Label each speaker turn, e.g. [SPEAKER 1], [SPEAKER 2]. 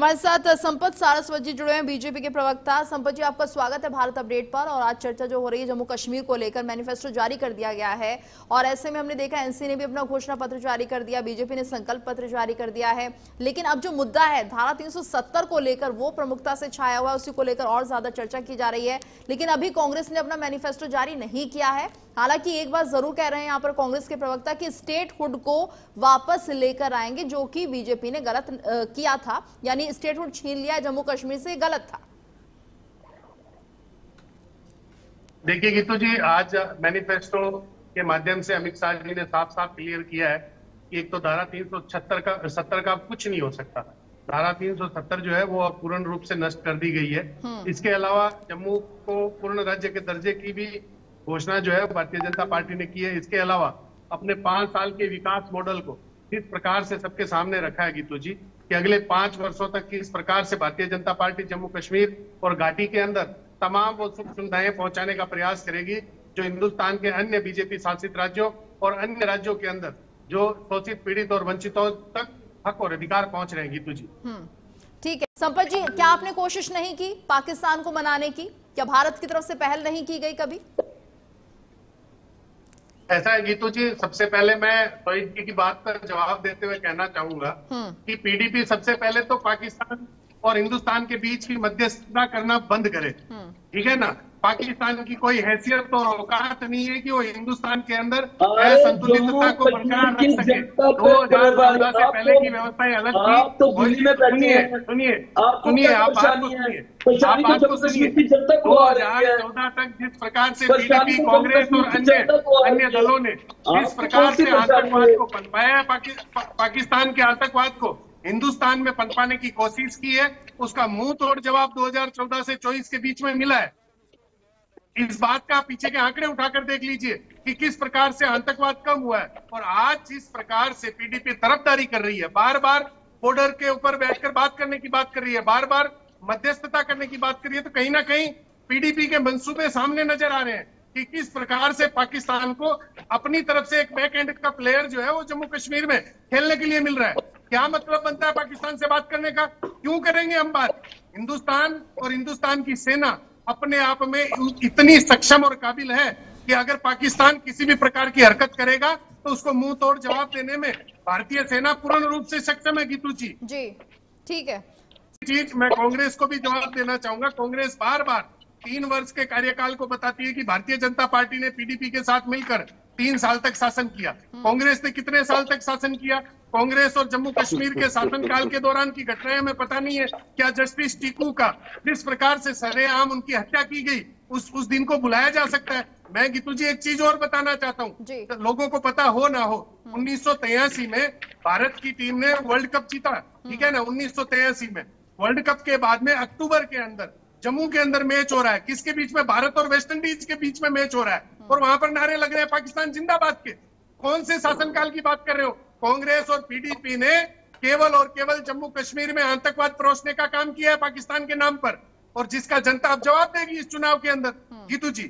[SPEAKER 1] हमारे साथ संपत सारस्वत जी जुड़े हैं, बीजेपी के प्रवक्ता। संपत जी, आपका स्वागत है भारत अपडेट पर। और आज चर्चा जो हो रही है जम्मू कश्मीर को लेकर, मैनिफेस्टो जारी कर दिया गया है और ऐसे में हमने देखा एनसी ने भी अपना घोषणा पत्र जारी कर दिया, बीजेपी ने संकल्प पत्र जारी कर दिया है। लेकिन अब जो मुद्दा है धारा 370 को लेकर, वो प्रमुखता से छाया हुआ है, उसी को लेकर और ज्यादा चर्चा की जा रही है। लेकिन अभी कांग्रेस ने अपना मैनिफेस्टो जारी नहीं किया है। हालांकि एक बात जरूर कह रहे हैं यहाँ पर कांग्रेस के प्रवक्ता कि स्टेटहुड को वापस लेकर आएंगे, जो कि बीजेपी ने गलत किया था, यानी स्टेटहुड छीन लिया जम्मू कश्मीर से, गलत था।
[SPEAKER 2] देखिए गीतू जी, आज मैनिफेस्टो के माध्यम से अमित शाह जी ने साफ साफ क्लियर किया है कि एक तो धारा 370 का कुछ नहीं हो सकता। धारा 370 जो है वो पूर्ण रूप से नष्ट कर दी गई है। इसके अलावा जम्मू को पूर्ण राज्य के दर्जे की भी घोषणा जो है भारतीय जनता पार्टी ने की है। इसके अलावा अपने 5 साल के विकास मॉडल को इस प्रकार से सबके सामने रखा है गीतू जी कि अगले 5 वर्षों तक किस प्रकार से भारतीय जनता पार्टी जम्मू कश्मीर और घाटी के अंदर तमाम वो सुख सुविधाएं पहुंचाने का प्रयास करेगी जो हिंदुस्तान के अन्य बीजेपी शासित राज्यों और अन्य राज्यों के अंदर जो शोषित, पीड़ित और वंचितों तक हक और अधिकार पहुंच रहे हैं। गीतू जी,
[SPEAKER 1] ठीक है। संपत जी, क्या आपने कोशिश नहीं की पाकिस्तान को मनाने की? क्या भारत की तरफ से पहल नहीं की गई कभी?
[SPEAKER 2] ऐसा है गीतू जी, सबसे पहले मैं शहीद जी की बात पर जवाब देते हुए कहना चाहूंगा कि पीडीपी सबसे पहले तो पाकिस्तान और हिंदुस्तान के बीच की मध्यस्थता करना बंद करे। ठीक है ना? पाकिस्तान की कोई हैसियत और औकात नहीं है कि वो हिंदुस्तान के अंदर असंतुलितता को बरकरार रख सके। 2014 से पहले की व्यवस्थाएं अलग थी। सुनिए, आप बात को सुनिए। 2014 तक जिस प्रकार से पीडीपी, कांग्रेस और अन्य दलों ने जिस प्रकार से आतंकवाद को पनपाया है, पाकिस्तान के आतंकवाद को हिंदुस्तान में पनपाने की कोशिश की है, उसका मुंह तोड़ जवाब 2014 से 24 के बीच में मिला है। इस बात का पीछे के आंकड़े उठाकर देख लीजिए कि किस प्रकार से आतंकवाद कम हुआ है। और आज जिस प्रकार से पीडीपी तरफदारी कर रही है, बार बार बॉर्डर के ऊपर बैठकर बात करने की बात कर रही है, बार बार मध्यस्थता करने की बात कर रही है, तो कहीं ना कहीं पीडीपी के मंसूबे सामने नजर आ रहे हैं कि किस प्रकार से पाकिस्तान को अपनी तरफ से एक बैक एंड का प्लेयर जो है वो जम्मू कश्मीर में खेलने के लिए मिल रहा है। क्या मतलब बनता है पाकिस्तान से बात करने का? क्यों करेंगे हम बात? हिंदुस्तान और हिंदुस्तान की सेना अपने आप में इतनी सक्षम और काबिल है कि अगर पाकिस्तान किसी भी प्रकार की हरकत करेगा तो उसको मुंह तोड़ जवाब देने में भारतीय सेना पूर्ण रूप से सक्षम है। गीतू जी,
[SPEAKER 1] ठीक है।
[SPEAKER 2] चीज मैं कांग्रेस को भी जवाब देना चाहूंगा। कांग्रेस बार बार 3 वर्ष के कार्यकाल को बताती है कि भारतीय जनता पार्टी ने पीडीपी के साथ मिलकर 3 साल तक शासन किया। कांग्रेस ने कितने साल तक शासन किया? कांग्रेस और जम्मू कश्मीर के शासनकाल के दौरान की घटनाएं हमें पता नहीं है क्या? जस्टिस टीकू का जिस प्रकार से सरेआम उनकी हत्या की गई, उस दिन को बुलाया जा सकता है? मैं गीतू जी एक चीज और बताना चाहता हूँ, तो लोगों को पता हो ना हो, 1983 में भारत की टीम ने वर्ल्ड कप जीता। ठीक है ना? 1983 में वर्ल्ड कप के बाद में अक्टूबर के अंदर जम्मू के अंदर मैच हो रहा है। किसके बीच में? भारत और वेस्ट इंडीज के बीच में मैच हो रहा है और वहां पर नारे लग रहे हैं पाकिस्तान जिंदाबाद के। कौन से शासनकाल की बात कर रहे हो? कांग्रेस और पीडीपी ने केवल और केवल जम्मू कश्मीर में आतंकवाद परोसने का काम किया है पाकिस्तान के नाम पर, और जिसका जनता अब जवाब देगी इस चुनाव के अंदर। गीतू जी,